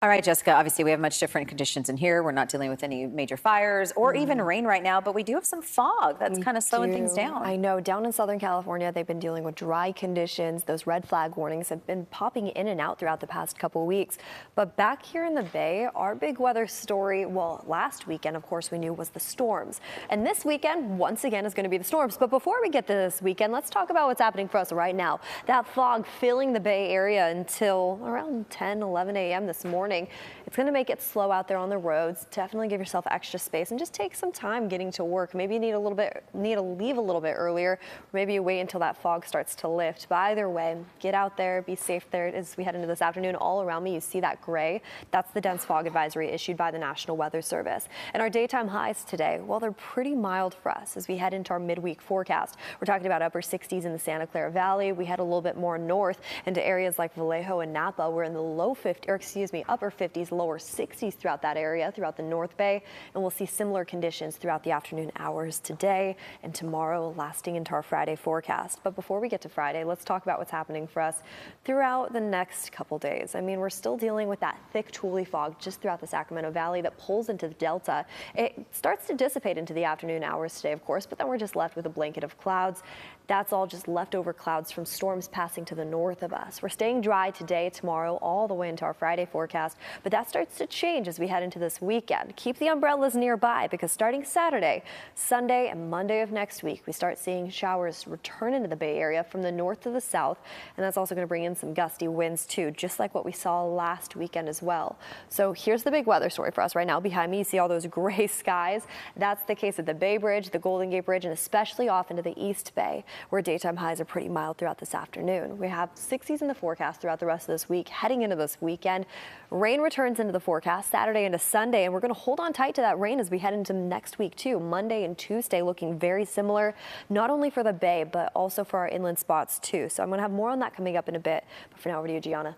All right, Jessica, obviously we have much different conditions in here. We're not dealing with any major fires or even rain right now, but we do have some fog that's kind of slowing things down. I know down in Southern California, they've been dealing with dry conditions. Those red flag warnings have been popping in and out throughout the past couple of weeks. But back here in the Bay, our big weather story, well, last weekend, of course, we knew was the storms. And this weekend, once again, is going to be the storms. But before we get to this weekend, let's talk about what's happening for us right now. That fog filling the Bay Area until around 10, 11 a.m. this morning. It's going to make it slow out there on the roads. Definitely give yourself extra space and just take some time getting to work. Maybe you need to leave a little bit earlier. Or maybe you wait until that fog starts to lift. But either way, get out there, be safe there. As we head into this afternoon, all around me, you see that gray. That's the dense fog advisory issued by the National Weather Service. And our daytime highs today, well, they're pretty mild for us as we head into our midweek forecast. We're talking about upper 60s in the Santa Clara Valley. We head a little bit more north into areas like Vallejo and Napa. We're in the upper 50s, lower 60s throughout that area, throughout the North Bay. And we'll see similar conditions throughout the afternoon hours today and tomorrow, lasting into our Friday forecast. But before we get to Friday, let's talk about what's happening for us throughout the next couple days. I mean, we're still dealing with that thick tule fog just throughout the Sacramento Valley that pulls into the Delta. It starts to dissipate into the afternoon hours today, of course, but then we're just left with a blanket of clouds. That's all just leftover clouds from storms passing to the north of us. We're staying dry today, tomorrow, all the way into our Friday forecast, but that starts to change as we head into this weekend. Keep the umbrellas nearby because starting Saturday, Sunday, and Monday of next week, we start seeing showers return into the Bay Area from the north to the south, and that's also going to bring in some gusty winds too, just like what we saw last weekend as well. So here's the big weather story for us right now. Behind me, you see all those gray skies. That's the case at the Bay Bridge, the Golden Gate Bridge, and especially off into the East Bay, where daytime highs are pretty mild throughout this afternoon. We have 60s in the forecast throughout the rest of this week. Heading into this weekend, rain returns into the forecast Saturday into Sunday, and we're going to hold on tight to that rain as we head into next week too. Monday and Tuesday looking very similar, not only for the Bay, but also for our inland spots too. So I'm going to have more on that coming up in a bit. But for now, over to you, Gianna.